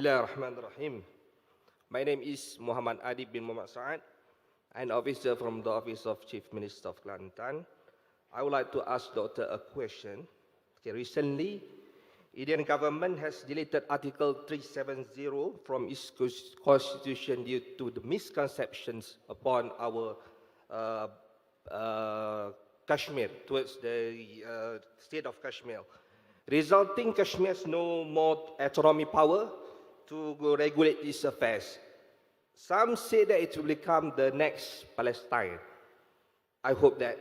Bismillahirrahmanirrahim. My name is Muhammad Adi bin Muhammad Saad, an officer from the Office of Chief Minister of Kelantan. I would like to ask Doctor a question. Recently, Indian government has deleted Article 370 from its constitution due to the misconceptions upon our Kashmir, towards the state of Kashmir, resulting Kashmir has no more autonomy power to regulate its affairs. Some say that it will become the next Palestine. I hope that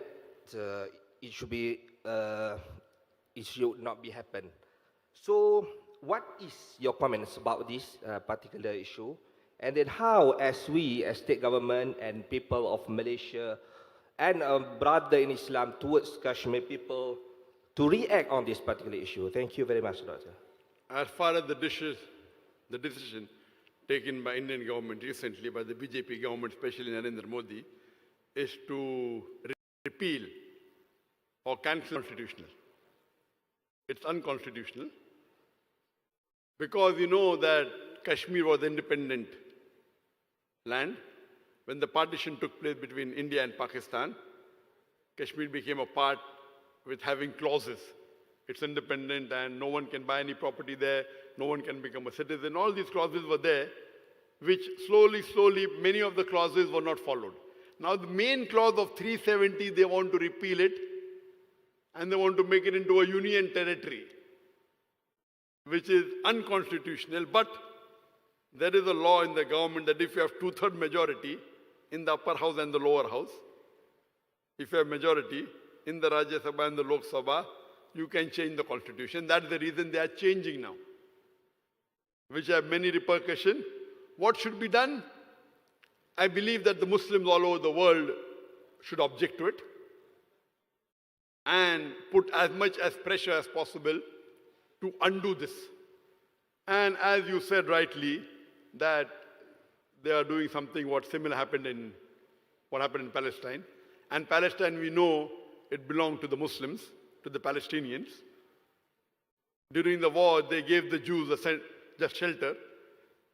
it should not be happen. So, what is your comments about this particular issue? And then how, as we, as state government and people of Malaysia, and a brother in Islam towards Kashmir people, to react on this particular issue? Thank you very much, Doctor. As far as the decision taken by Indian government recently, by the BJP government, especially Narendra Modi, is to repeal or cancel constitutional. It's unconstitutional because you know that Kashmir was independent land. When the partition took place between India and Pakistan, Kashmir became a part with having clauses. It's independent and no one can buy any property there, no one can become a citizen. All these clauses were there, which slowly, many of the clauses were not followed. Now the main clause of 370, they want to repeal it and they want to make it into a union territory, which is unconstitutional. But there is a law in the government that if you have 2/3 majority in the upper house and the lower house, if you have majority in the Rajya Sabha and the Lok Sabha, you can change the constitution. That's the reason they are changing now, which have many repercussions. What should be done? I believe that the Muslims all over the world should object to it and put as much as pressure as possible to undo this. And as you said rightly, that they are doing something what similar happened in Palestine. And Palestine, we know, it belonged to the Muslims, to the Palestinians. During the war, they gave the Jews just shelter.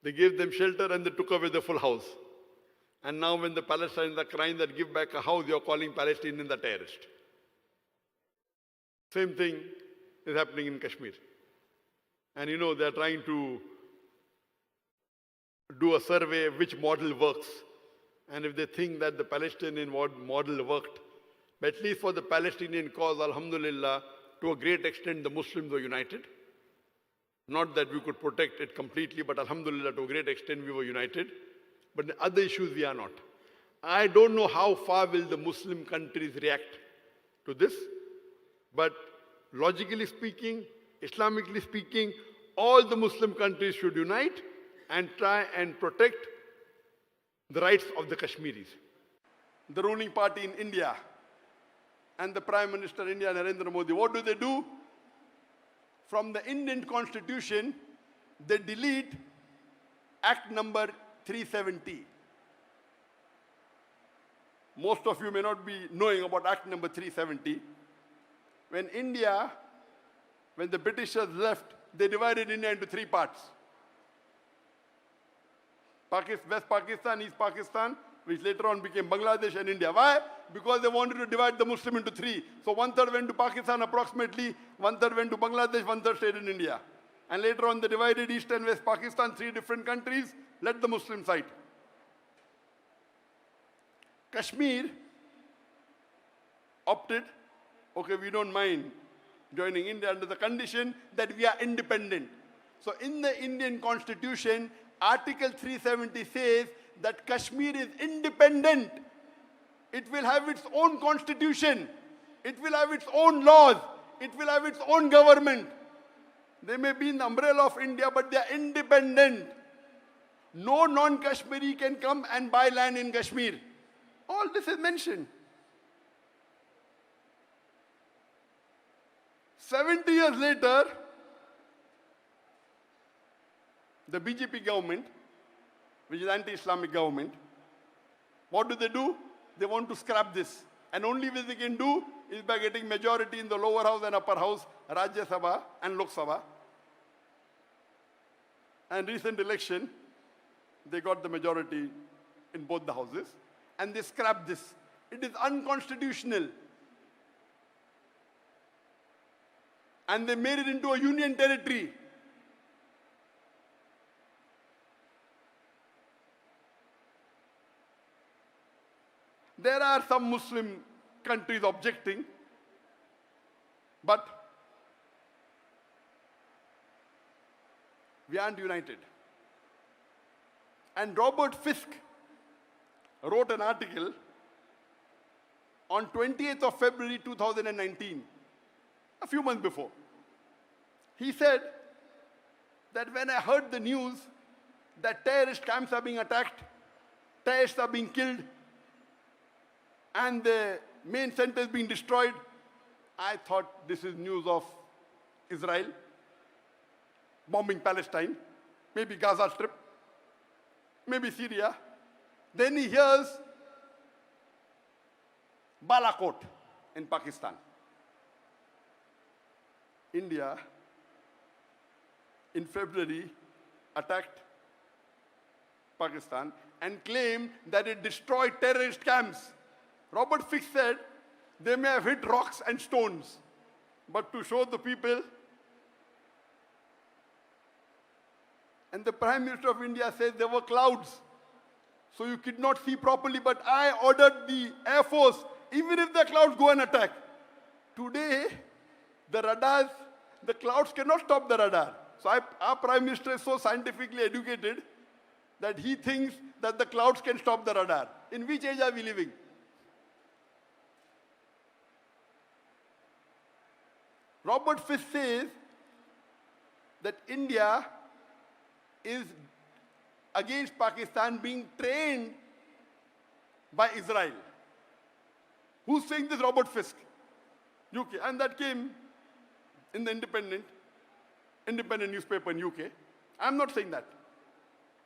They gave them shelter and they took away the full house. And now when the Palestinians are crying that give back a house, you're calling Palestinians a terrorist. Same thing is happening in Kashmir. And you know, they're trying to do a survey which model works. And if they think that the Palestinian model worked, but at least for the Palestinian cause, alhamdulillah, to a great extent the Muslims were united. Not that we could protect it completely, but alhamdulillah, to a great extent we were united. But in other issues we are not. I don't know how far will the Muslim countries react to this, but logically speaking, Islamically speaking, all the Muslim countries should unite and try and protect the rights of the Kashmiris. The ruling party in India and the Prime Minister India, Narendra Modi, what do? From the Indian Constitution, they delete Act number 370. Most of you may not be knowing about Act number 370. When the Britishers left, they divided India into 3 parts. West Pakistan, East Pakistan, which later on became Bangladesh and India. Why? Because they wanted to divide the Muslim into 3. So 1/3 went to Pakistan approximately, 1/3 went to Bangladesh, 1/3 stayed in India. And later on they divided East and West Pakistan, 3 different countries, let the Muslim side. Kashmir opted, okay, we don't mind joining India under the condition that we are independent. So in the Indian Constitution, Article 370 says that Kashmir is independent. It will have its own constitution. It will have its own laws. It will have its own government. They may be in the umbrella of India, but they are independent. No non-Kashmiri can come and buy land in Kashmir. All this is mentioned. 70 years later, the BJP government, which is anti-Islamic government, what do? They want to scrap this. And only way they can do is by getting majority in the lower house and upper house, Rajya Sabha and Lok Sabha. And recent election, they got the majority in both the houses, and they scrapped this. It is unconstitutional. And they made it into a union territory. There are some Muslim countries objecting, but we aren't united. And Robert Fisk wrote an article on 28th of February 2019, a few months before. He said that when I heard the news that terrorist camps are being attacked, terrorists are being killed, and the main centers being destroyed, I thought this is news of Israel bombing Palestine, maybe Gaza Strip, maybe Syria. Then he hears Balakot in Pakistan. India, in February, attacked Pakistan and claimed that it destroyed terrorist camps. Robert Fisk said they may have hit rocks and stones, but to show the people. And the Prime Minister of India says there were clouds, so you could not see properly, but I ordered the Air Force, even if the clouds go and attack. Today, the radars, the clouds cannot stop the radar. So our Prime Minister is so scientifically educated that he thinks that the clouds can stop the radar. In which age are we living? Robert Fisk says that India is against Pakistan being trained by Israel. Who's saying this? Robert Fisk, UK. And that came in the independent newspaper in UK. I'm not saying that.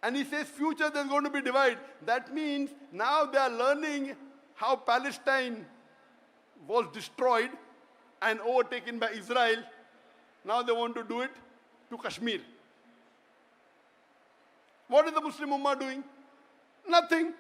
And he says future there's going to be divide. That means now they are learning how Palestine was destroyed and overtaken by Israel. Now they want to do it to Kashmir. What is the Muslim Ummah doing? Nothing.